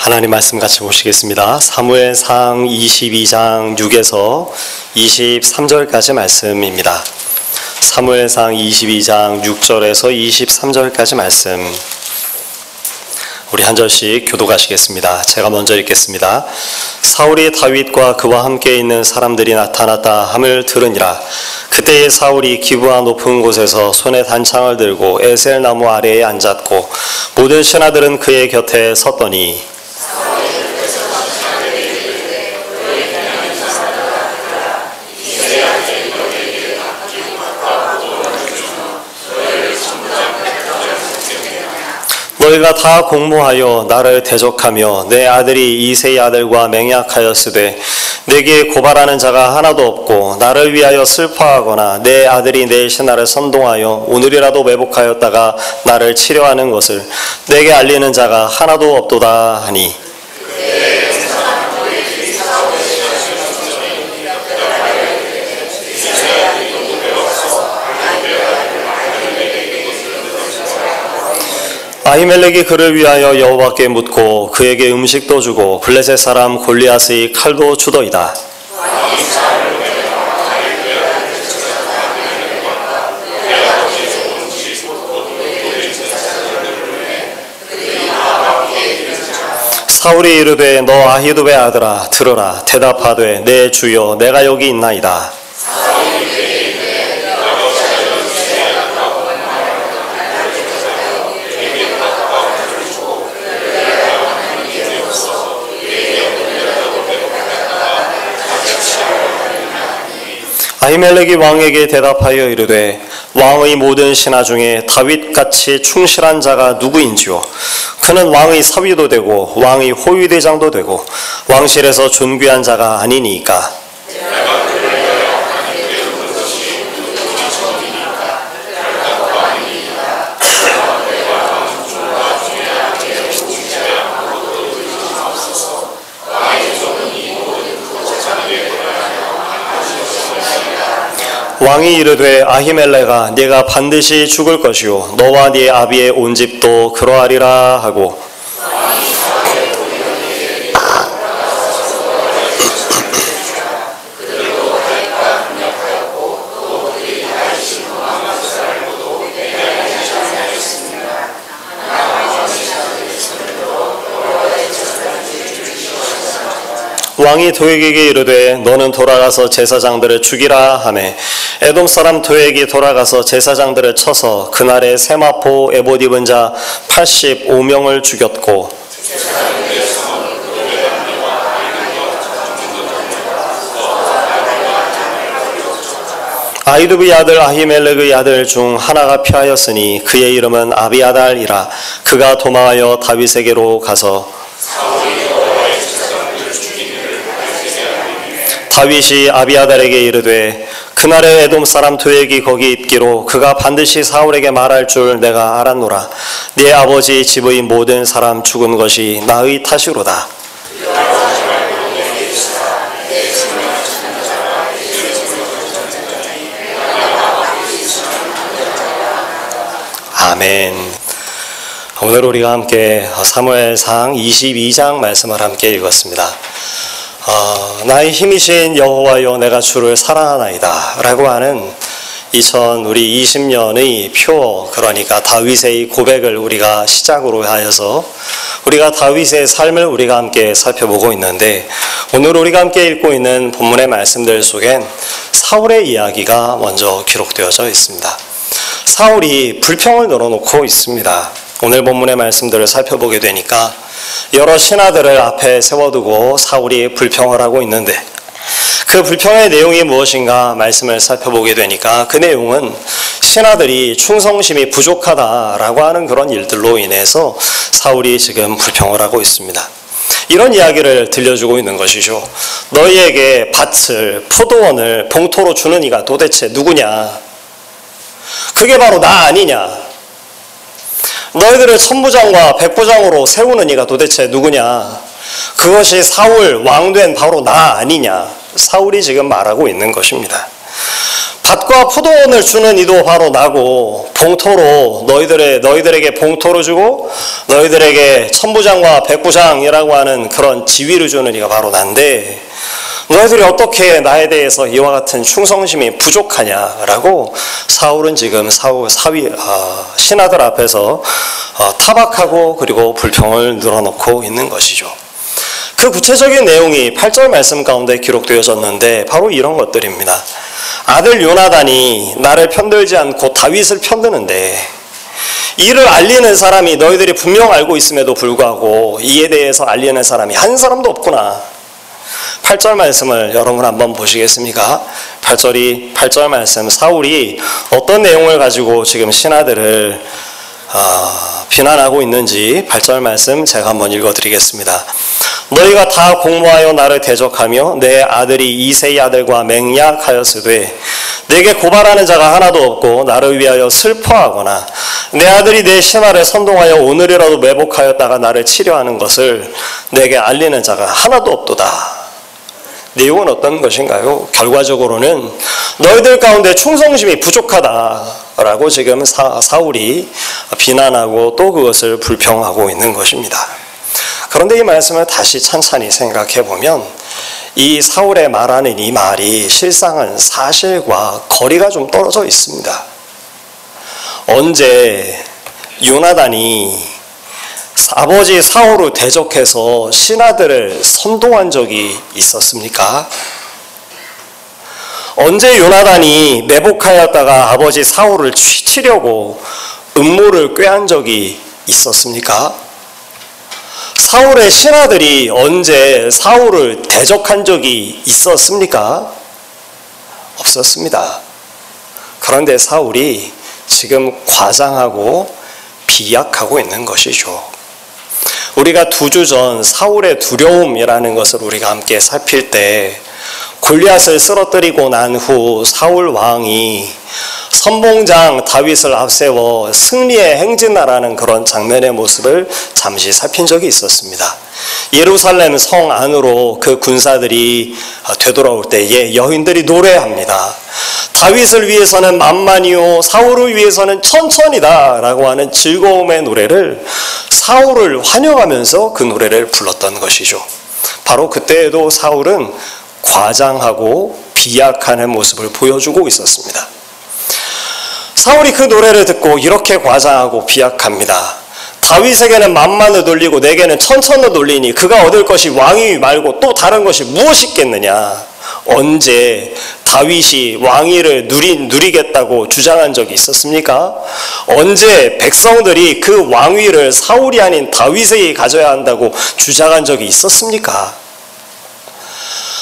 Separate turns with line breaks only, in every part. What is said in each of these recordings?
하나님 말씀 같이 보시겠습니다. 사무엘상 22장 6에서 23절까지 말씀입니다. 사무엘상 22장 6절에서 23절까지 말씀, 우리 한 절씩 교독하시겠습니다. 제가 먼저 읽겠습니다. 사울이 다윗과 그와 함께 있는 사람들이 나타났다 함을 들으니라. 그때에 사울이 기브아 높은 곳에서 손에 단창을 들고 에셀 나무 아래에 앉았고 모든 신하들은 그의 곁에 섰더니 너희가 다 공모하여 나를 대적하며 내 아들이 이새의 아들과 맹약하였으되 내게 고발하는 자가 하나도 없고 나를 위하여 슬퍼하거나 내 아들이 내 신하를 선동하여 오늘이라도 매복하였다가 나를 치려하는 것을 내게 알리는 자가 하나도 없도다 하니, 아히멜렉이 그를 위하여 여호와께 묻고 그에게 음식도 주고 블레셋 사람 골리앗의 칼도 주더이다. 사울이 이르되 너 아히두베 아들아 들으라. 대답하되 내 주여 내가 여기 있나이다. 아히멜렉이 왕에게 대답하여 이르되 왕의 모든 신하 중에 다윗같이 충실한 자가 누구인지요? 그는 왕의 사위도 되고 왕의 호위대장도 되고 왕실에서 존귀한 자가 아니니까. 왕이 이르되 아히멜렉아 네가 반드시 죽을 것이요 너와 네 아비의 온 집도 그러하리라 하고, 왕이 도액에게 이르되 너는 돌아가서 제사장들을 죽이라 하매 에돔 사람 도액이 돌아가서 제사장들을 쳐서 그날에 세마포 에봇 입은 자 85명을 죽였고 아히두베의 아들 아히멜렉의 아들 중 하나가 피하였으니 그의 이름은 아비아달이라. 그가 도망하여 다윗에게로 가서 다윗이 아비아달에게 이르되 그날에 에돔 사람 도액이 거기 있기로 그가 반드시 사울에게 말할 줄 내가 알았노라. 네 아버지 집의 모든 사람 죽은 것이 나의 탓이로다. 아멘. 오늘 우리가 함께 사무엘상 22장 말씀을 함께 읽었습니다. 나의 힘이신 여호와여 내가 주를 사랑하나이다 라고 하는 2020년의 표, 그러니까 다윗의 고백을 우리가 시작으로 하여서 우리가 다윗의 삶을 우리가 함께 살펴보고 있는데, 오늘 우리가 함께 읽고 있는 본문의 말씀들 속엔 사울의 이야기가 먼저 기록되어져 있습니다. 사울이 불평을 늘어놓고 있습니다. 오늘 본문의 말씀들을 살펴보게 되니까 여러 신하들을 앞에 세워두고 사울이 불평을 하고 있는데, 그 불평의 내용이 무엇인가 말씀을 살펴보게 되니까 그 내용은 신하들이 충성심이 부족하다라고 하는 그런 일들로 인해서 사울이 지금 불평을 하고 있습니다. 이런 이야기를 들려주고 있는 것이죠. 너희에게 밭을, 포도원을 봉토로 주는 이가 도대체 누구냐? 그게 바로 나 아니냐? 너희들을 천부장과 백부장으로 세우는 이가 도대체 누구냐? 그것이 사울 왕된 바로 나 아니냐? 사울이 지금 말하고 있는 것입니다. 밭과 포도원을 주는 이도 바로 나고 봉토로 너희들에게 봉토를 주고 너희들에게 천부장과 백부장이라고 하는 그런 지위를 주는 이가 바로 난데 너희들이 어떻게 나에 대해서 이와 같은 충성심이 부족하냐라고 사울은 지금 신하들 앞에서 타박하고 그리고 불평을 늘어놓고 있는 것이죠. 그 구체적인 내용이 8절 말씀 가운데 기록되어졌는데 바로 이런 것들입니다. 아들 요나단이 나를 편들지 않고 다윗을 편드는데 이를 알리는 사람이 너희들이 분명 알고 있음에도 불구하고 이에 대해서 알리는 사람이 한 사람도 없구나. 8절 말씀을 여러분 한번 보시겠습니까? 8절 말씀, 사울이 어떤 내용을 가지고 지금 신하들을 비난하고 있는지 8절 말씀 제가 한번 읽어드리겠습니다. 너희가 다 공모하여 나를 대적하며 내 아들이 이새의 아들과 맹약하였으되 내게 고발하는 자가 하나도 없고 나를 위하여 슬퍼하거나 내 아들이 내 신하를 선동하여 오늘이라도 매복하였다가 나를 치려하는 것을 내게 알리는 자가 하나도 없도다. 내용은 어떤 것인가요? 결과적으로는 너희들 가운데 충성심이 부족하다라고 지금 사울이 비난하고 또 그것을 불평하고 있는 것입니다. 그런데 이 말씀을 다시 찬찬히 생각해 보면 이 사울의 말하는 이 말이 실상은 사실과 거리가 좀 떨어져 있습니다. 언제 요나단이 아버지 사울을 대적해서 신하들을 선동한 적이 있었습니까? 언제 요나단이 매복하였다가 아버지 사울을 치려고 음모를 꾀한 적이 있었습니까? 사울의 신하들이 언제 사울을 대적한 적이 있었습니까? 없었습니다. 그런데 사울이 지금 과장하고 비약하고 있는 것이죠. 우리가 2주 전 사울의 두려움이라는 것을 우리가 함께 살필 때 골리앗을 쓰러뜨리고 난 후 사울 왕이 선봉장 다윗을 앞세워 승리에 행진하라는 그런 장면의 모습을 잠시 살핀 적이 있었습니다. 예루살렘 성 안으로 그 군사들이 되돌아올 때에 여인들이 노래합니다. 다윗을 위해서는 만만이요 사울을 위해서는 천천이다 라고 하는 즐거움의 노래를 사울을 환영하면서 그 노래를 불렀던 것이죠. 바로 그때에도 사울은 과장하고 비약하는 모습을 보여주고 있었습니다. 사울이 그 노래를 듣고 이렇게 과장하고 비약합니다. 다윗에게는 만만을 돌리고 내게는 천천을 돌리니 그가 얻을 것이 왕위 말고 또 다른 것이 무엇이 있겠느냐. 언제 다윗이 왕위를 누리겠다고 주장한 적이 있었습니까? 언제 백성들이 그 왕위를 사울이 아닌 다윗이 가져야 한다고 주장한 적이 있었습니까?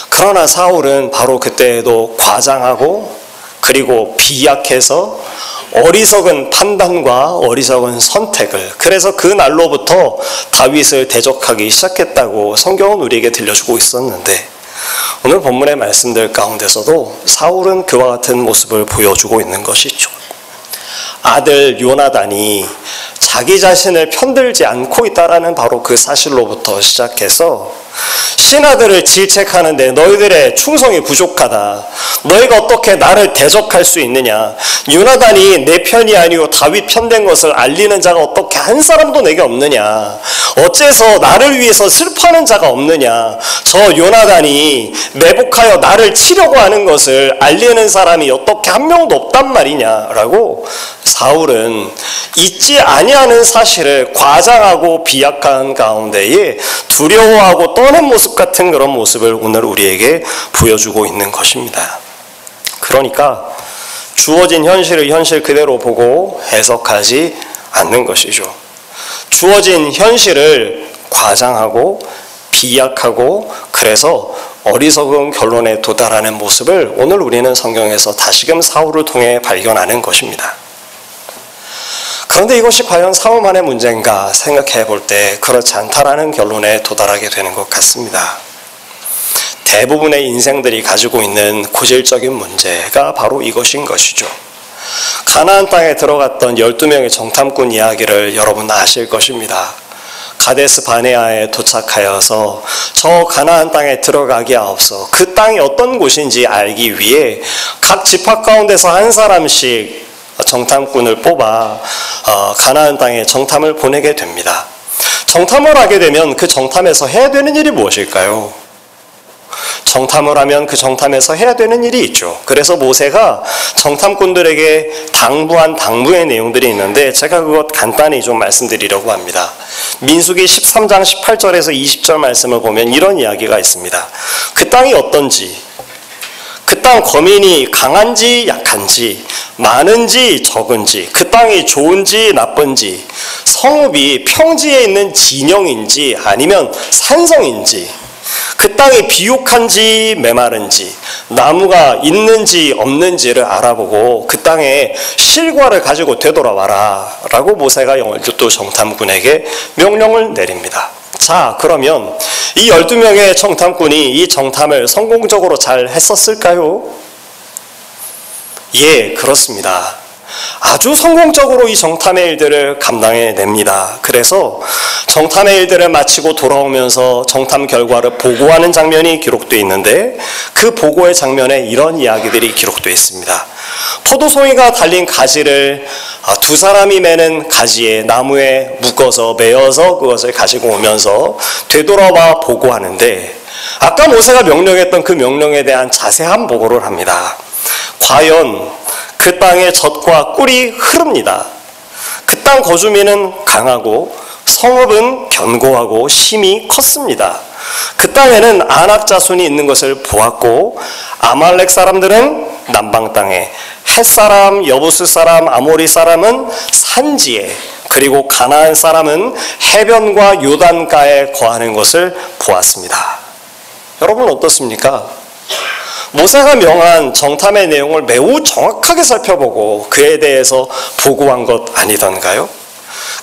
그러나 사울은 바로 그때에도 과장하고 그리고 비약해서 어리석은 판단과 어리석은 선택을, 그래서 그 날로부터 다윗을 대적하기 시작했다고 성경은 우리에게 들려주고 있었는데 오늘 본문의 말씀들 가운데서도 사울은 그와 같은 모습을 보여주고 있는 것이죠. 아들 요나단이 자기 자신을 편들지 않고 있다라는 바로 그 사실로부터 시작해서 신하들을 질책하는데 너희들의 충성이 부족하다. 너희가 어떻게 나를 대적할 수 있느냐. 요나단이 내 편이 아니고 다윗 편된 것을 알리는 자가 어떻게 한 사람도 내게 없느냐. 어째서 나를 위해서 슬퍼하는 자가 없느냐. 저 요나단이 매복하여 나를 치려고 하는 것을 알리는 사람이 어떻게 한 명도 없단 말이냐라고 사울은 잊지 아니하는 사실을 과장하고 비약한 가운데에 두려워하고 떠는 모습 같은 그런 모습을 오늘 우리에게 보여주고 있는 것입니다. 그러니까 주어진 현실을 현실 그대로 보고 해석하지 않는 것이죠. 주어진 현실을 과장하고 비약하고 그래서 어리석은 결론에 도달하는 모습을 오늘 우리는 성경에서 다시금 사울을 통해 발견하는 것입니다. 그런데 이것이 과연 사울만의 문제인가 생각해 볼 때 그렇지 않다라는 결론에 도달하게 되는 것 같습니다. 대부분의 인생들이 가지고 있는 고질적인 문제가 바로 이것인 것이죠. 가나안 땅에 들어갔던 12명의 정탐꾼 이야기를 여러분 아실 것입니다. 가데스 바네아에 도착하여서 저 가나안 땅에 들어가기 앞서 그 땅이 어떤 곳인지 알기 위해 각 지파 가운데서 한 사람씩 정탐꾼을 뽑아 가나안 땅에 정탐을 보내게 됩니다. 정탐을 하게 되면 그 정탐에서 해야 되는 일이 무엇일까요? 정탐을 하면 그 정탐에서 해야 되는 일이 있죠. 그래서 모세가 정탐꾼들에게 당부한 당부의 내용들이 있는데 제가 그것 간단히 좀 말씀드리려고 합니다. 민수기 13장 18절에서 20절 말씀을 보면 이런 이야기가 있습니다. 그 땅이 어떤지, 그 땅 거민이 강한지 약한지, 많은지 적은지, 그 땅이 좋은지 나쁜지, 성읍이 평지에 있는 진영인지 아니면 산성인지, 그 땅이 비옥한지 메마른지, 나무가 있는지 없는지를 알아보고 그 땅에 실과를 가지고 되돌아와라 라고 모세가 열두 정탐꾼에게 명령을 내립니다. 자, 그러면 이 12명의 정탐꾼이 이 정탐을 성공적으로 잘 했었을까요? 예, 그렇습니다. 아주 성공적으로 이 정탐의 일들을 감당해냅니다. 그래서 정탐의 일들을 마치고 돌아오면서 정탐 결과를 보고하는 장면이 기록되어 있는데 그 보고의 장면에 이런 이야기들이 기록되어 있습니다. 포도송이가 달린 가지를 두 사람이 매는 가지에 나무에 묶어서 매어서 그것을 가지고 오면서 되돌아와 보고하는데 아까 모세가 명령했던 그 명령에 대한 자세한 보고를 합니다. 과연 그 땅의 젖과 꿀이 흐릅니다. 그 땅 거주민은 강하고 성읍은 견고하고 심이 컸습니다. 그 땅에는 아낙 자손이 있는 것을 보았고 아말렉 사람들은 남방 땅에, 헷사람, 여부스 사람, 아모리 사람은 산지에, 그리고 가나안 사람은 해변과 요단가에 거하는 것을 보았습니다. 여러분 어떻습니까? 모세가 명한 정탐의 내용을 매우 정확하게 살펴보고 그에 대해서 보고한 것 아니던가요?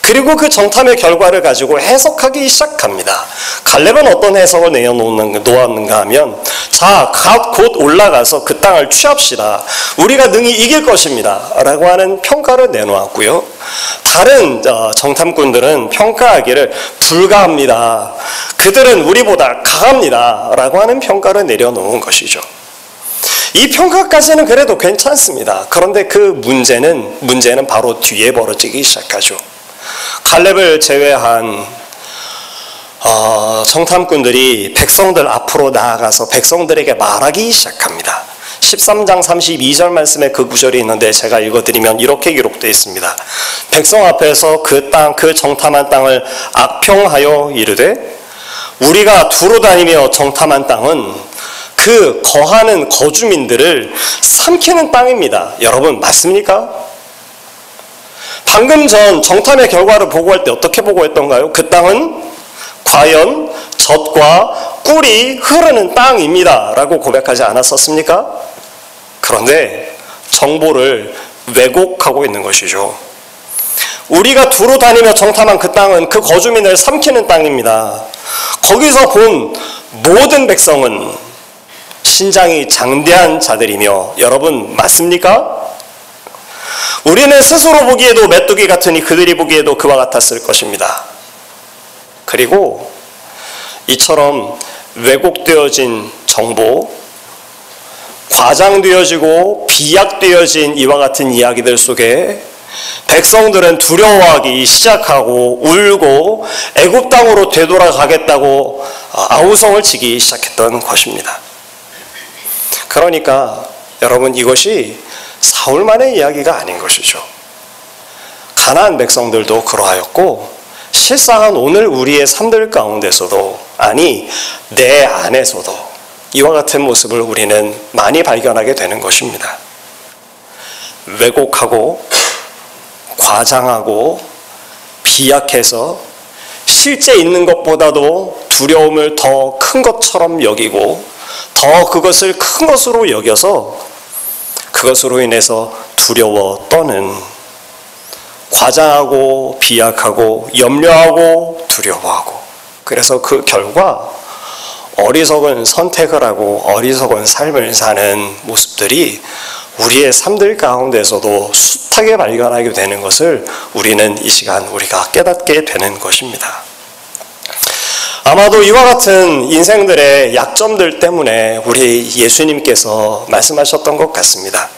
그리고 그 정탐의 결과를 가지고 해석하기 시작합니다. 갈렙은 어떤 해석을 놓았는가 하면 자, 곧 올라가서 그 땅을 취합시다. 우리가 능히 이길 것입니다. 라고 하는 평가를 내놓았고요. 다른 정탐꾼들은 평가하기를 불가합니다. 그들은 우리보다 강합니다. 라고 하는 평가를 내려놓은 것이죠. 이 평가까지는 그래도 괜찮습니다. 그런데 그 문제는 바로 뒤에 벌어지기 시작하죠. 갈렙을 제외한 정탐꾼들이 백성들 앞으로 나아가서 백성들에게 말하기 시작합니다. 13장 32절 말씀에 그 구절이 있는데 제가 읽어드리면 이렇게 기록되어 있습니다. 백성 앞에서 그 땅, 그 정탐한 땅을 악평하여 이르되 우리가 두루 다니며 정탐한 땅은 그 거하는 거주민들을 삼키는 땅입니다. 여러분 맞습니까? 방금 전 정탐의 결과를 보고할 때 어떻게 보고했던가요? 그 땅은 과연 젖과 꿀이 흐르는 땅입니다. 라고 고백하지 않았었습니까? 그런데 정보를 왜곡하고 있는 것이죠. 우리가 두루 다니며 정탐한 그 땅은 그 거주민을 삼키는 땅입니다. 거기서 본 모든 백성은 신장이 장대한 자들이며 여러분 맞습니까? 우리는 스스로 보기에도 메뚜기 같으니 그들이 보기에도 그와 같았을 것입니다. 그리고 이처럼 왜곡되어진 정보, 과장되어지고 비약되어진 이와 같은 이야기들 속에 백성들은 두려워하기 시작하고 울고 애굽 땅으로 되돌아가겠다고 아우성을 치기 시작했던 것입니다. 그러니까 여러분 이것이 사울만의 이야기가 아닌 것이죠. 가나안 백성들도 그러하였고 실상은 오늘 우리의 삶들 가운데서도 아니 내 안에서도 이와 같은 모습을 우리는 많이 발견하게 되는 것입니다. 왜곡하고 과장하고 비약해서 실제 있는 것보다도 두려움을 더 큰 것처럼 여기고 더 그것을 큰 것으로 여겨서 그것으로 인해서 두려워 떠는 과장하고 비약하고 염려하고 두려워하고 그래서 그 결과 어리석은 선택을 하고 어리석은 삶을 사는 모습들이 우리의 삶들 가운데서도 숱하게 발견하게 되는 것을 우리는 이 시간 우리가 깨닫게 되는 것입니다. 아마도 이와 같은 인생들의 약점들 때문에 우리 예수님께서 말씀하셨던 것 같습니다.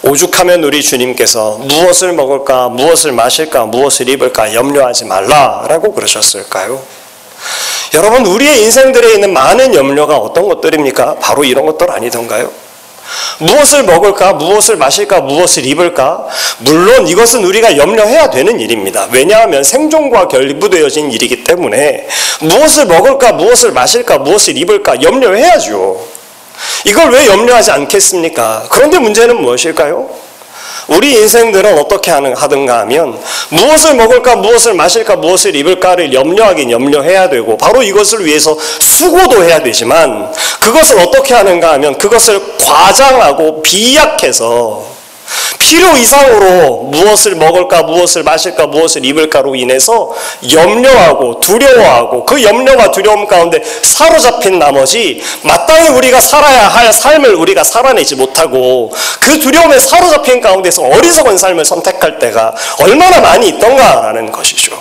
오죽하면 우리 주님께서 무엇을 먹을까, 무엇을 마실까, 무엇을 입을까 염려하지 말라라고 그러셨을까요? 여러분, 우리의 인생들에 있는 많은 염려가 어떤 것들입니까? 바로 이런 것들 아니던가요? 무엇을 먹을까, 무엇을 마실까, 무엇을 입을까? 물론 이것은 우리가 염려해야 되는 일입니다. 왜냐하면 생존과 결부되어진 일이기 때문에 무엇을 먹을까, 무엇을 마실까, 무엇을 입을까 염려해야죠. 이걸 왜 염려하지 않겠습니까? 그런데 문제는 무엇일까요? 우리 인생들은 어떻게 하든가 하면 무엇을 먹을까, 무엇을 마실까, 무엇을 입을까를 염려하긴 염려해야 되고 바로 이것을 위해서 수고도 해야 되지만 그것을 어떻게 하는가 하면 그것을 과장하고 비약해서 필요 이상으로 무엇을 먹을까, 무엇을 마실까, 무엇을 입을까로 인해서 염려하고 두려워하고 그 염려와 두려움 가운데 사로잡힌 나머지 마땅히 우리가 살아야 할 삶을 우리가 살아내지 못하고 그 두려움에 사로잡힌 가운데서 어리석은 삶을 선택할 때가 얼마나 많이 있던가라는 것이죠.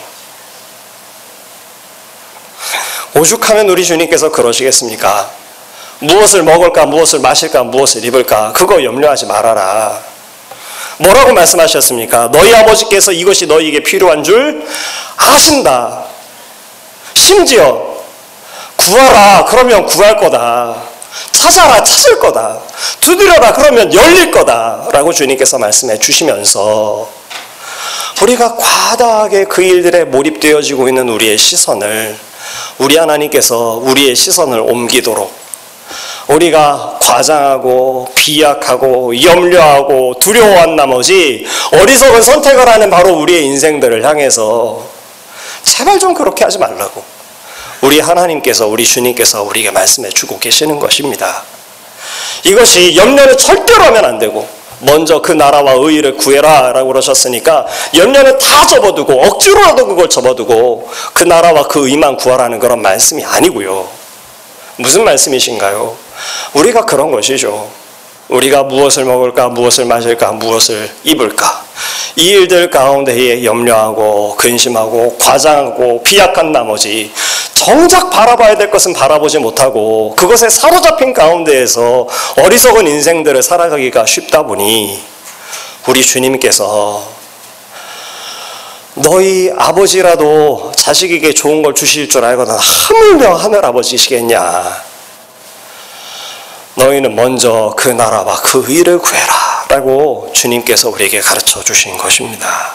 오죽하면 우리 주님께서 그러시겠습니까? 무엇을 먹을까, 무엇을 마실까, 무엇을 입을까 그거 염려하지 말아라. 뭐라고 말씀하셨습니까? 너희 아버지께서 이것이 너희에게 필요한 줄 아신다. 심지어 구하라 그러면 구할 거다. 찾아라 찾을 거다. 두드려라 그러면 열릴 거다 라고 주님께서 말씀해 주시면서 우리가 과다하게 그 일들에 몰입되어지고 있는 우리의 시선을 우리 하나님께서 우리의 시선을 옮기도록 우리가 과장하고 비약하고 염려하고 두려워한 나머지 어리석은 선택을 하는 바로 우리의 인생들을 향해서 제발 좀 그렇게 하지 말라고 우리 하나님께서 우리 주님께서 우리에게 말씀해 주고 계시는 것입니다. 이것이 염려는 절대로 하면 안 되고 먼저 그 나라와 의의를 구해라 라고 그러셨으니까 염려는 다 접어두고 억지로라도 그걸 접어두고 그 나라와 그 의만 구하라는 그런 말씀이 아니고요. 무슨 말씀이신가요? 우리가 그런 것이죠. 우리가 무엇을 먹을까, 무엇을 마실까, 무엇을 입을까 이 일들 가운데에 염려하고 근심하고 과장하고 비약한 나머지 정작 바라봐야 될 것은 바라보지 못하고 그것에 사로잡힌 가운데에서 어리석은 인생들을 살아가기가 쉽다 보니 우리 주님께서 너희 아버지라도 자식에게 좋은 걸 주실 줄 알거든 하물며 하늘아버지시겠냐. 너희는 먼저 그 나라와 그 의를 구해라 라고 주님께서 우리에게 가르쳐 주신 것입니다.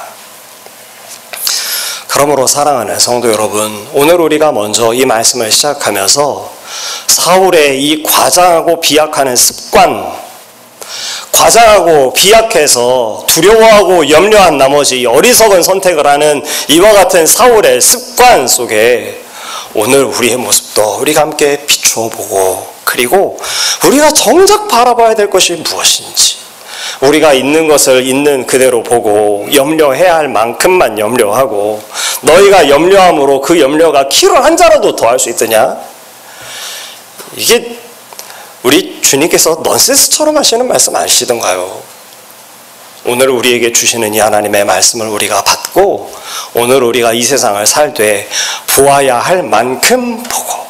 그러므로 사랑하는 성도 여러분, 오늘 우리가 먼저 이 말씀을 시작하면서 사울의 이 과장하고 비약하는 습관, 과장하고 비약해서 두려워하고 염려한 나머지 어리석은 선택을 하는 이와 같은 사울의 습관 속에 오늘 우리의 모습도 우리가 함께 비추어 보고 그리고 우리가 정작 바라봐야 될 것이 무엇인지 우리가 있는 것을 있는 그대로 보고 염려해야 할 만큼만 염려하고 너희가 염려함으로 그 염려가 키로 한 자라도 더할 수 있느냐? 이게 우리 주님께서 넌센스처럼 하시는 말씀 아니시던가요? 오늘 우리에게 주시는 이 하나님의 말씀을 우리가 받고 오늘 우리가 이 세상을 살되 보아야 할 만큼 보고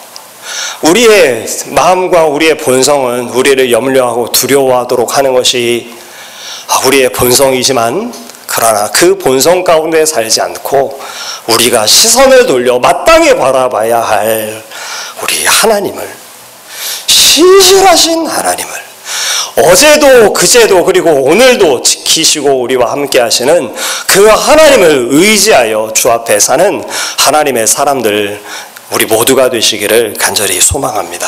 우리의 마음과 우리의 본성은 우리를 염려하고 두려워하도록 하는 것이 우리의 본성이지만 그러나 그 본성 가운데 살지 않고 우리가 시선을 돌려 마땅히 바라봐야 할 우리 하나님을 신실하신 하나님을 어제도 그제도 그리고 오늘도 지키시고 우리와 함께 하시는 그 하나님을 의지하여 주 앞에 사는 하나님의 사람들 우리 모두가 되시기를 간절히 소망합니다.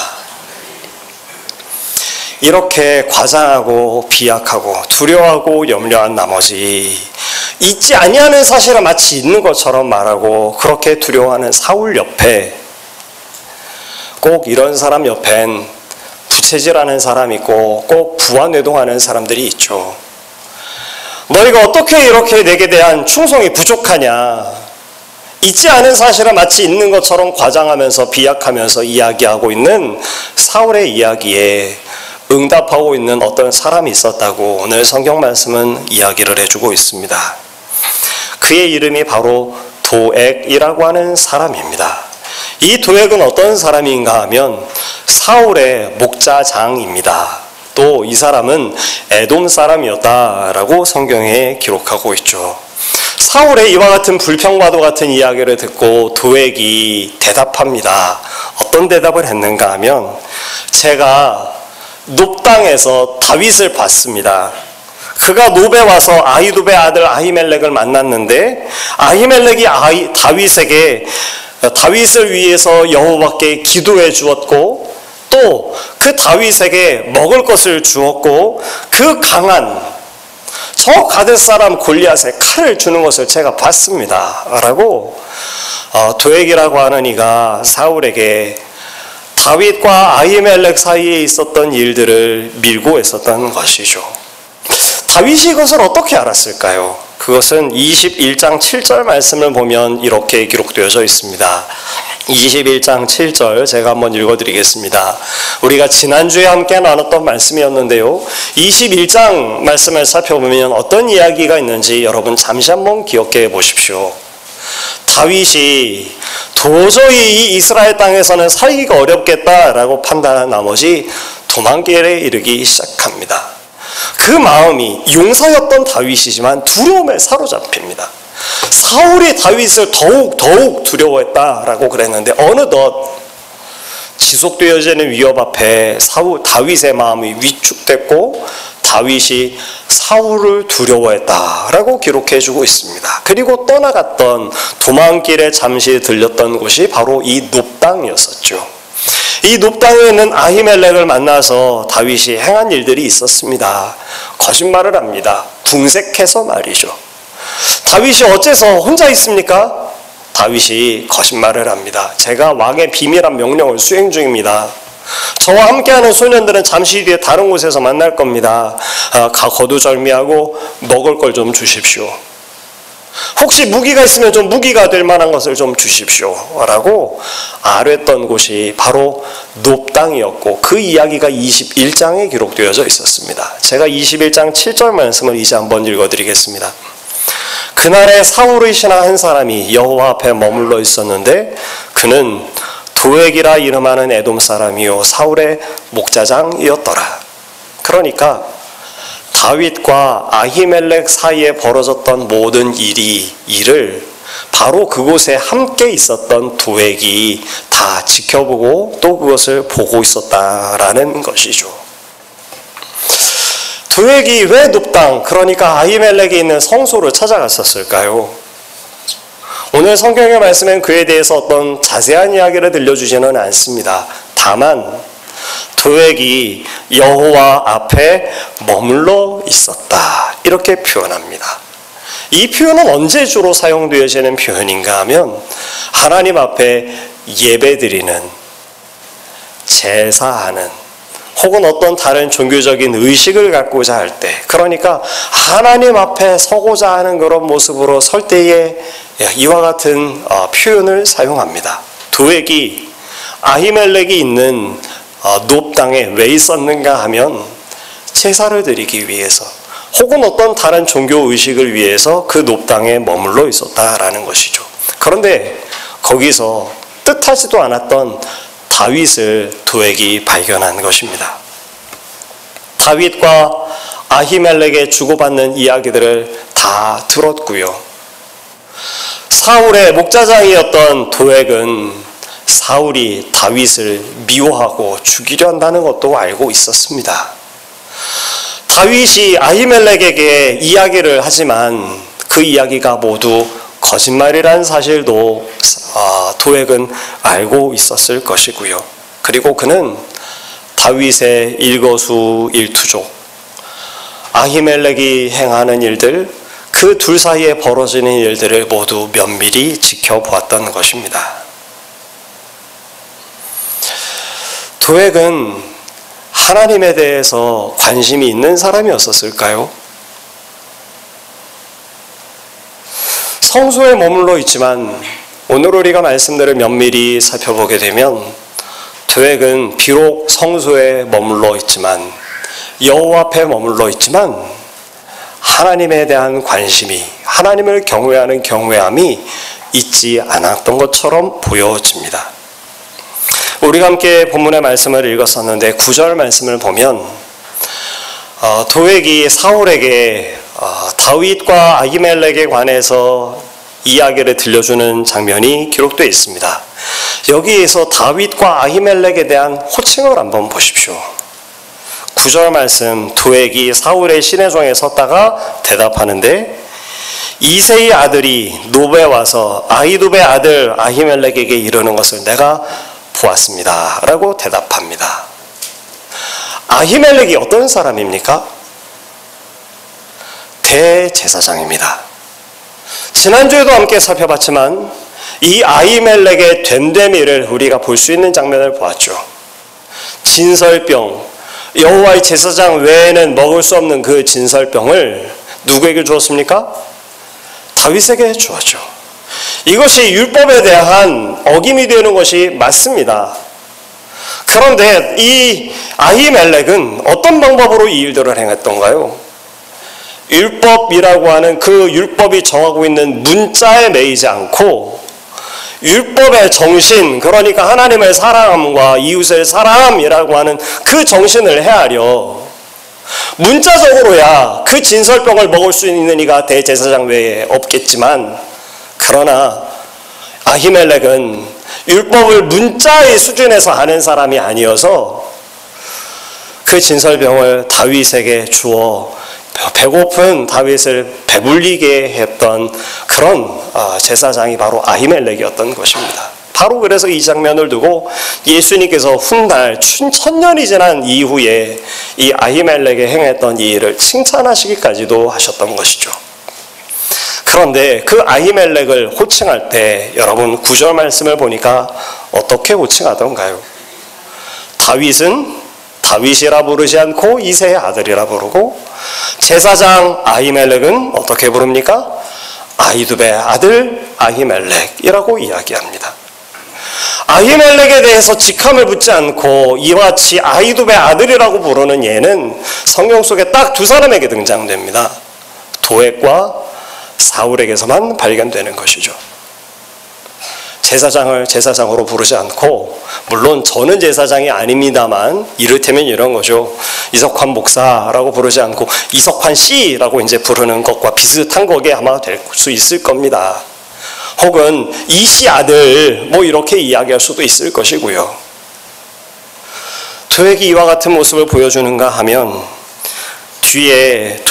이렇게 과장하고 비약하고 두려워하고 염려한 나머지 있지 아니하는 사실은 마치 있는 것처럼 말하고 그렇게 두려워하는 사울 옆에 꼭 이런 사람 옆엔 부채질하는 사람이 있고 꼭 부하뇌동하는 사람들이 있죠. 너희가 어떻게 이렇게 내게 대한 충성이 부족하냐. 있지 않은 사실은 마치 있는 것처럼 과장하면서 비약하면서 이야기하고 있는 사울의 이야기에 응답하고 있는 어떤 사람이 있었다고 오늘 성경 말씀은 이야기를 해주고 있습니다. 그의 이름이 바로 도액이라고 하는 사람입니다. 이 도액은 어떤 사람인가 하면 사울의 목자장입니다. 또 이 사람은 에돔 사람이었다라고 성경에 기록하고 있죠. 사울의 이와 같은 불평과도 같은 이야기를 듣고 도액이 대답합니다. 어떤 대답을 했는가 하면, 제가 놉 땅에서 다윗을 봤습니다. 그가 놉에 와서 아히두베 아들 아히멜렉을 만났는데, 아히멜렉이 다윗에게 다윗을 위해서 여호와께 기도해 주었고, 또 그 다윗에게 먹을 것을 주었고, 그 강한 저 가데스 사람 골리앗에 칼을 주는 것을 제가 봤습니다 라고 도액이라고 하는 이가 사울에게 다윗과 아히멜렉 사이에 있었던 일들을 밀고 있었던 것이죠. 다윗이 이것을 어떻게 알았을까요? 그것은 21장 7절 말씀을 보면 이렇게 기록되어져 있습니다. 21장 7절 제가 한번 읽어드리겠습니다. 우리가 지난주에 함께 나눴던 말씀이었는데요. 21장 말씀을 살펴보면 어떤 이야기가 있는지 여러분 잠시 한번 기억해 보십시오. 다윗이 도저히 이 이스라엘 땅에서는 살기가 어렵겠다라고 판단한 나머지 도망길에 이르기 시작합니다. 그 마음이 용사였던 다윗이지만 두려움에 사로잡힙니다. 사울이 다윗을 더욱 두려워했다라고 그랬는데, 어느덧 지속되어지는 위협 앞에 다윗의 마음이 위축됐고 다윗이 사울을 두려워했다라고 기록해주고 있습니다. 그리고 떠나갔던 도망길에 잠시 들렸던 곳이 바로 이 놉 땅이었었죠. 이 놉 땅에 있는 아히멜렉을 만나서 다윗이 행한 일들이 있었습니다. 거짓말을 합니다. 궁색해서 말이죠. 다윗이 어째서 혼자 있습니까? 다윗이 거짓말을 합니다. 제가 왕의 비밀한 명령을 수행 중입니다. 저와 함께하는 소년들은 잠시 뒤에 다른 곳에서 만날 겁니다. 거두절미하고 먹을 걸 좀 주십시오. 혹시 무기가 있으면 좀 무기가 될 만한 것을 좀 주십시오 라고 아뢰던 곳이 바로 놉 땅이었고, 그 이야기가 21장에 기록되어져 있었습니다. 제가 21장 7절 말씀을 이제 한번 읽어드리겠습니다. 그날에 사울의 신하 한 사람이 여호와 앞에 머물러 있었는데, 그는 도액이라 이름하는 에돔 사람이요 사울의 목자장이었더라. 그러니까 다윗과 아히멜렉 사이에 벌어졌던 모든 일을 바로 그곳에 함께 있었던 도액이 다 지켜보고 또 그것을 보고 있었다라는 것이죠. 도액이 왜 놉 땅, 그러니까 아히멜렉에 있는 성소를 찾아갔었을까요? 오늘 성경의 말씀엔 그에 대해서 어떤 자세한 이야기를 들려주지는 않습니다. 다만 도액이 여호와 앞에 머물러 있었다, 이렇게 표현합니다. 이 표현은 언제 주로 사용되어지는 표현인가 하면, 하나님 앞에 예배드리는, 제사하는, 혹은 어떤 다른 종교적인 의식을 갖고자 할 때, 그러니까 하나님 앞에 서고자 하는 그런 모습으로 설 때에 이와 같은 표현을 사용합니다. 도액이 아히멜렉이 있는 놉 땅에 왜 있었는가 하면 제사를 드리기 위해서, 혹은 어떤 다른 종교 의식을 위해서 그 놉 땅에 머물러 있었다라는 것이죠. 그런데 거기서 뜻하지도 않았던 다윗을 도액이 발견한 것입니다. 다윗과 아히멜렉의 주고받는 이야기들을 다 들었고요. 사울의 목자장이었던 도액은 사울이 다윗을 미워하고 죽이려 한다는 것도 알고 있었습니다. 다윗이 아히멜렉에게 이야기를 하지만 그 이야기가 모두 거짓말이라는 사실도 도액은 알고 있었을 것이고요. 그리고 그는 다윗의 일거수일투족, 아히멜렉이 행하는 일들, 그 둘 사이에 벌어지는 일들을 모두 면밀히 지켜보았던 것입니다. 도액은 하나님에 대해서 관심이 있는 사람이었을까요? 성소에 머물러 있지만 오늘 우리가 말씀들을 면밀히 살펴보게 되면 도액은 비록 성소에 머물러 있지만, 여호와 앞에 머물러 있지만 하나님에 대한 관심이, 하나님을 경외하는 경외함이 있지 않았던 것처럼 보여집니다. 우리가 함께 본문의 말씀을 읽었었는데 9절 말씀을 보면 도액이 사울에게 다윗과 아히멜렉에 관해서 이야기를 들려주는 장면이 기록되어 있습니다. 여기에서 다윗과 아히멜렉에 대한 호칭을 한번 보십시오. 9절 말씀, 도액이 사울의 시내정에 섰다가 대답하는데 이새의 아들이 노베 와서 아히두베 아들 아히멜렉에게 이르는 것을 내가 보았습니다 라고 대답합니다. 아히멜렉이 어떤 사람입니까? 대제사장입니다. 지난주에도 함께 살펴봤지만 이 아히멜렉의 됨됨이를 우리가 볼 수 있는 장면을 보았죠. 진설병, 여호와의 제사장 외에는 먹을 수 없는 그 진설병을 누구에게 주었습니까? 다윗에게 주었죠. 이것이 율법에 대한 어김이 되는 것이 맞습니다. 그런데 이 아히멜렉은 어떤 방법으로 이 일들을 행했던가요? 율법이라고 하는 그 율법이 정하고 있는 문자에 매이지 않고 율법의 정신, 그러니까 하나님의 사랑함과 이웃을 사랑함이라고 하는 그 정신을 헤아려 문자적으로야 그 진설병을 먹을 수 있는 이가 대제사장 외에 없겠지만, 그러나 아히멜렉은 율법을 문자의 수준에서 아는 사람이 아니어서 그 진설병을 다윗에게 주어 배고픈 다윗을 배불리게 했던 그런 제사장이 바로 아히멜렉이었던 것입니다. 바로 그래서 이 장면을 두고 예수님께서 훗날 천년이 지난 이후에 이 아히멜렉에 행했던 이 일을 칭찬하시기까지도 하셨던 것이죠. 그런데 그 아히멜렉을 호칭할 때 여러분 9절 말씀을 보니까 어떻게 호칭하던가요? 다윗은 다윗이라 부르지 않고 이새의 아들이라 부르고, 제사장 아히멜렉은 어떻게 부릅니까? 아히두베 아들 아히멜렉이라고 이야기합니다. 아히멜렉에 대해서 직함을 붙지 않고 이와 같이 아히두베 아들이라고 부르는 예는 성경 속에 딱 두 사람에게 등장됩니다. 도액과 사울에게서만 발견되는 것이죠. 제사장을 제사장으로 부르지 않고, 물론 저는 제사장이 아닙니다만 이를테면 이런 거죠. 이석환 목사라고 부르지 않고 이석환 씨라고 이제 부르는 것과 비슷한 거게 아마 될 수 있을 겁니다. 혹은 이씨 아들 뭐 이렇게 이야기할 수도 있을 것이고요. 도액이 이와 같은 모습을 보여주는가 하면 뒤에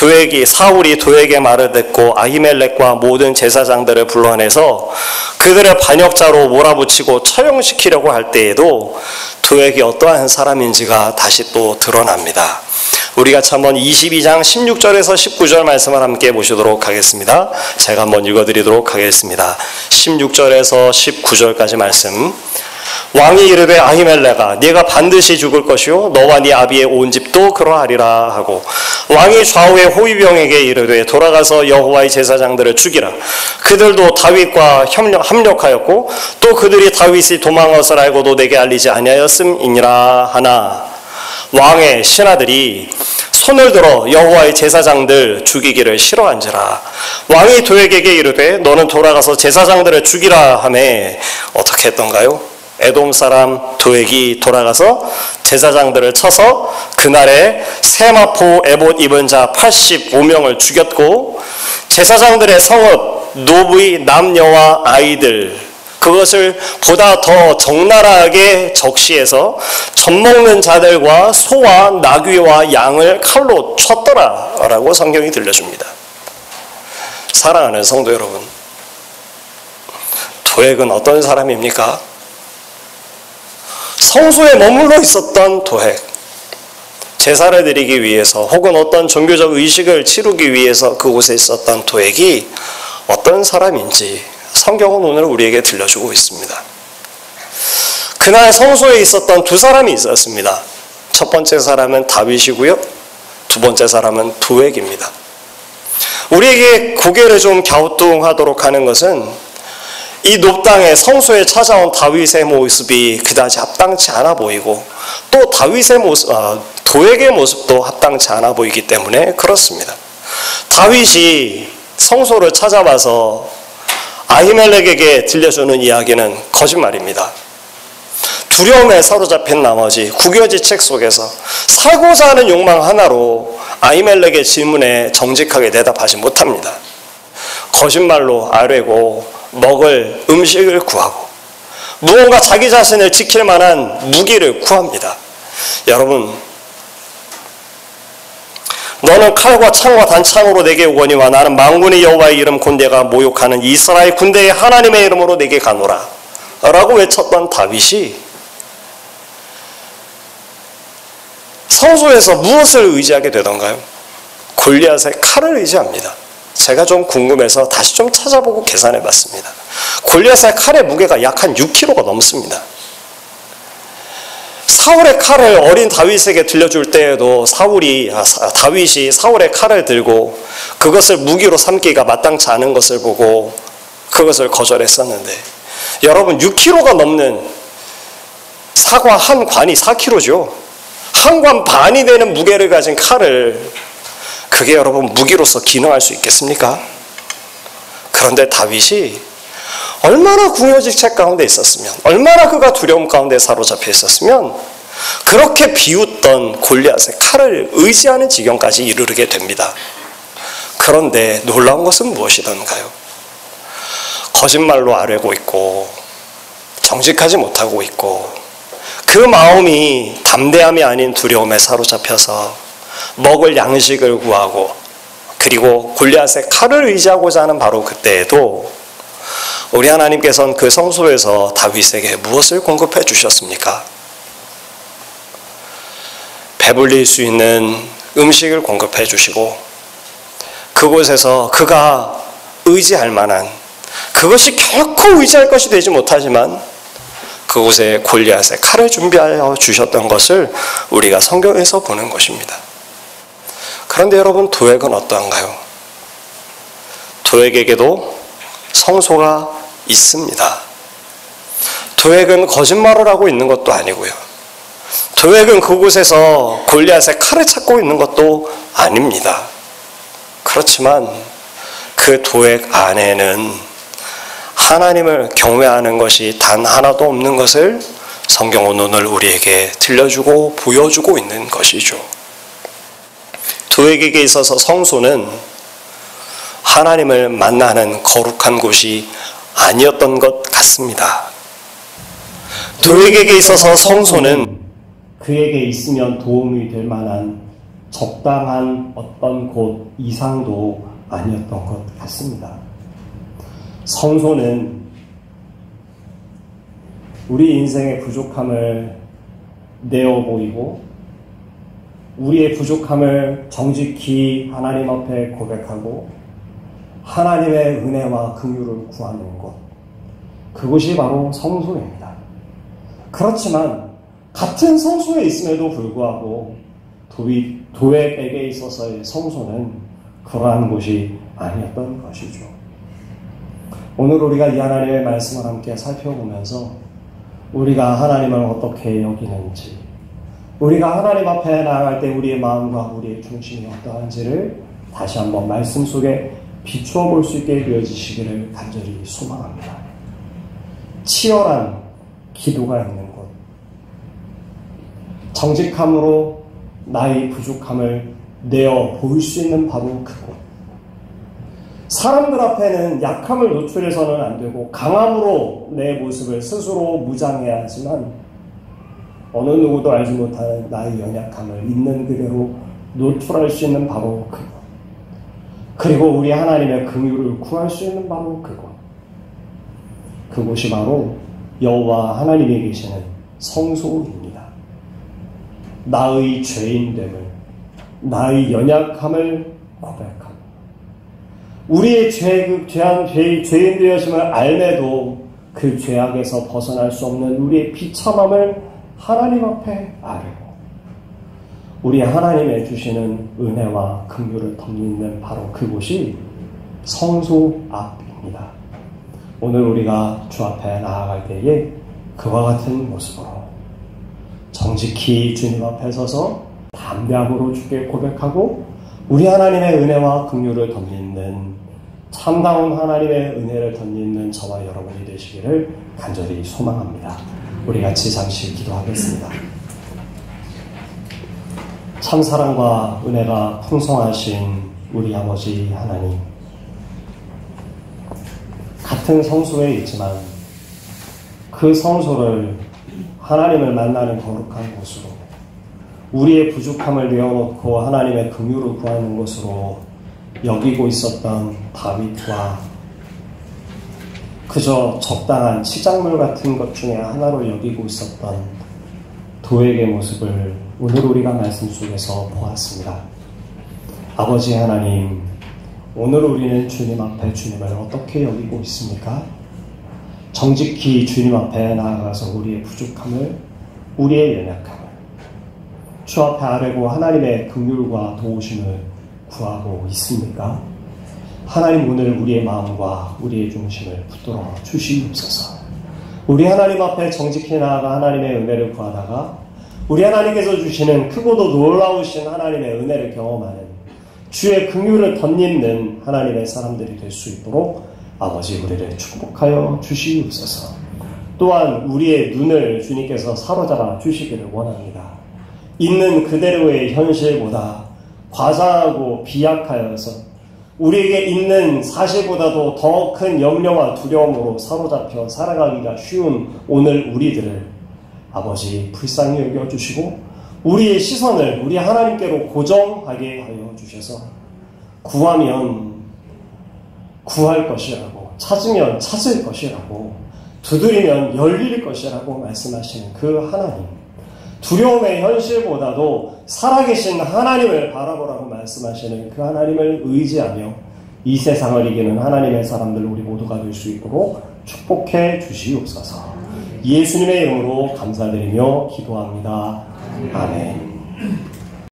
사울이 도액의 말을 듣고 아히멜렉과 모든 제사장들을 불러내서 그들의 반역자로 몰아붙이고 처형시키려고 할 때에도 도액이 어떠한 사람인지가 다시 또 드러납니다. 우리 같이 한번 22장 16절에서 19절 말씀을 함께 보시도록 하겠습니다. 제가 한번 읽어드리도록 하겠습니다. 16절에서 19절까지 말씀. 왕이 이르되 아히멜렉아 네가 반드시 죽을 것이요 너와 네 아비의 온 집도 그러하리라 하고, 왕이 좌우의 호위병에게 이르되 돌아가서 여호와의 제사장들을 죽이라. 그들도 다윗과 합력하였고 또 그들이 다윗이 도망한 것을 알고도 내게 알리지 아니하였음이니라 하나, 왕의 신하들이 손을 들어 여호와의 제사장들 죽이기를 싫어한지라. 왕이 도액에게 이르되 너는 돌아가서 제사장들을 죽이라 하매 어떻게 했던가요? 에돔 사람 도액이 돌아가서 제사장들을 쳐서 그날에 세마포 에봇 입은 자 85명을 죽였고, 제사장들의 성읍 노부의 남녀와 아이들 그것을 보다 더 적나라하게 적시해서 젖먹는 자들과 소와 나귀와 양을 칼로 쳤더라 라고 성경이 들려줍니다. 사랑하는 성도 여러분, 도액은 어떤 사람입니까? 성소에 머물러 있었던 도액, 제사를 드리기 위해서 혹은 어떤 종교적 의식을 치르기 위해서 그곳에 있었던 도액이 어떤 사람인지 성경은 오늘 우리에게 들려주고 있습니다. 그날 성소에 있었던 두 사람이 있었습니다. 첫 번째 사람은 다윗이고요, 두 번째 사람은 도액입니다. 우리에게 고개를 좀 갸우뚱하도록 하는 것은 이 높당의 성소에 찾아온 다윗의 모습이 그다지 합당치 않아 보이고, 또 다윗의 모습, 도액의 모습도 합당치 않아 보이기 때문에 그렇습니다. 다윗이 성소를 찾아와서 아히멜렉에게 들려주는 이야기는 거짓말입니다. 두려움에 사로잡힌 나머지 구겨지책 속에서 살고자 하는 욕망 하나로 아히멜렉의 질문에 정직하게 대답하지 못합니다. 거짓말로 아뢰고 먹을 음식을 구하고 무언가 자기 자신을 지킬 만한 무기를 구합니다. 여러분, 너는 칼과 창과 단창으로 내게 오거니와 나는 만군의 여호와의 이름 곧 내가 모욕하는 이스라엘 군대의 하나님의 이름으로 내게 가노라 라고 외쳤던 다윗이 성소에서 무엇을 의지하게 되던가요? 골리앗의 칼을 의지합니다. 제가 좀 궁금해서 다시 좀 찾아보고 계산해 봤습니다. 골리앗의 칼의 무게가 약 한 6kg가 넘습니다. 사울의 칼을 어린 다윗에게 들려줄 때에도 다윗이 사울의 칼을 들고 그것을 무기로 삼기가 마땅치 않은 것을 보고 그것을 거절했었는데, 여러분 6kg가 넘는 사과 한 관이 4kg죠. 한 관 반이 되는 무게를 가진 칼을, 그게 여러분 무기로서 기능할 수 있겠습니까? 그런데 다윗이 얼마나 궁여지책 가운데 있었으면, 얼마나 그가 두려움 가운데 사로잡혀 있었으면 그렇게 비웃던 골리앗의 칼을 의지하는 지경까지 이르게 됩니다. 그런데 놀라운 것은 무엇이던가요? 거짓말로 아뢰고 있고 정직하지 못하고 있고 그 마음이 담대함이 아닌 두려움에 사로잡혀서 먹을 양식을 구하고 그리고 골리앗의 칼을 의지하고자 하는 바로 그때에도 우리 하나님께서는 그 성소에서 다윗에게 무엇을 공급해 주셨습니까? 배불릴 수 있는 음식을 공급해 주시고 그곳에서 그가 의지할 만한, 그것이 결코 의지할 것이 되지 못하지만 그곳에 골리앗의 칼을 준비하여 주셨던 것을 우리가 성경에서 보는 것입니다. 그런데 여러분, 도액은 어떠한가요? 도액에게도 성소가 있습니다. 도액은 거짓말을 하고 있는 것도 아니고요. 도액은 그곳에서 골리앗의 칼을 찾고 있는 것도 아닙니다. 그렇지만 그 도액 안에는 하나님을 경외하는 것이 단 하나도 없는 것을 성경은 오늘 우리에게 들려주고 보여주고 있는 것이죠. 도액에게 있어서 성소는 하나님을 만나는 거룩한 곳이 아니었던 것 같습니다. 도액에게 있어서 성소는 그에게 있으면 도움이 될 만한 적당한 어떤 곳 이상도 아니었던 것 같습니다. 성소는 우리 인생의 부족함을 내어 보이고 우리의 부족함을 정직히 하나님 앞에 고백하고 하나님의 은혜와 긍휼을 구하는 곳, 그곳이 바로 성소입니다. 그렇지만 같은 성소에 있음에도 불구하고 도액에게 있어서의 성소는 그러한 곳이 아니었던 것이죠. 오늘 우리가 이 하나님의 말씀을 함께 살펴보면서 우리가 하나님을 어떻게 여기는지, 우리가 하나님 앞에 나아갈 때 우리의 마음과 우리의 중심이 어떠한지를 다시 한번 말씀 속에 비추어 볼 수 있게 되어지시기를 간절히 소망합니다. 치열한 기도가 있는 곳, 정직함으로 나의 부족함을 내어 보일 수 있는 바로 그곳, 사람들 앞에는 약함을 노출해서는 안 되고 강함으로 내 모습을 스스로 무장해야 하지만 어느 누구도 알지 못하는 나의 연약함을 있는 그대로 노출할 수 있는 바로 그곳, 그리고 우리 하나님의 긍휼을 구할 수 있는 바로 그곳, 그곳이 바로 여호와 하나님이 계시는 성소입니다. 나의 죄인됨을, 나의 연약함을 고백하고 우리의 죄인 되어심을 알매도 그 죄악에서 벗어날 수 없는 우리의 비참함을 하나님 앞에 아뢰고 우리 하나님의 주시는 은혜와 긍휼을 덧입는 바로 그곳이 성소 앞입니다. 오늘 우리가 주 앞에 나아갈 때에 그와 같은 모습으로 정직히 주님 앞에 서서 담대함으로 주께 고백하고 우리 하나님의 은혜와 긍휼을 덧입는 참다운 하나님의 은혜를 덧입는 저와 여러분이 되시기를 간절히 소망합니다. 우리 같이 잠시 기도하겠습니다. 참 사랑과 은혜가 풍성하신 우리 아버지 하나님, 같은 성소에 있지만 그 성소를 하나님을 만나는 거룩한 곳으로, 우리의 부족함을 내어놓고 하나님의 긍휼을 구하는 곳으로 여기고 있었던 다윗과 그저 적당한 치장물 같은 것 중에 하나로 여기고 있었던 도액의 모습을 오늘 우리가 말씀 속에서 보았습니다. 아버지 하나님, 오늘 우리는 주님 앞에 주님을 어떻게 여기고 있습니까? 정직히 주님 앞에 나아가서 우리의 부족함을, 우리의 연약함을 주 앞에 아뢰고 하나님의 긍휼과 도우심을 구하고 있습니까? 하나님, 오늘 우리의 마음과 우리의 중심을 붙들어 주시옵소서. 우리 하나님 앞에 정직히 나아가 하나님의 은혜를 구하다가 우리 하나님께서 주시는 크고도 놀라우신 하나님의 은혜를 경험하는, 주의 긍휼을 덧입는 하나님의 사람들이 될 수 있도록 아버지 우리를 축복하여 주시옵소서. 또한 우리의 눈을 주님께서 사로잡아 주시기를 원합니다. 있는 그대로의 현실보다 과장하고 비약하여서 우리에게 있는 사실보다도 더 큰 염려와 두려움으로 사로잡혀 살아가기가 쉬운 오늘 우리들을 아버지 불쌍히 여겨주시고 우리의 시선을 우리 하나님께로 고정하게 하여 주셔서 구하면 구할 것이라고, 찾으면 찾을 것이라고, 두드리면 열릴 것이라고 말씀하시는 그 하나님, 두려움의 현실보다도 살아계신 하나님을 바라보라고 말씀하시는 그 하나님을 의지하며 이 세상을 이기는 하나님의 사람들 우리 모두가 될 수 있도록 축복해 주시옵소서. 예수님의 이름으로 감사드리며 기도합니다. 아멘.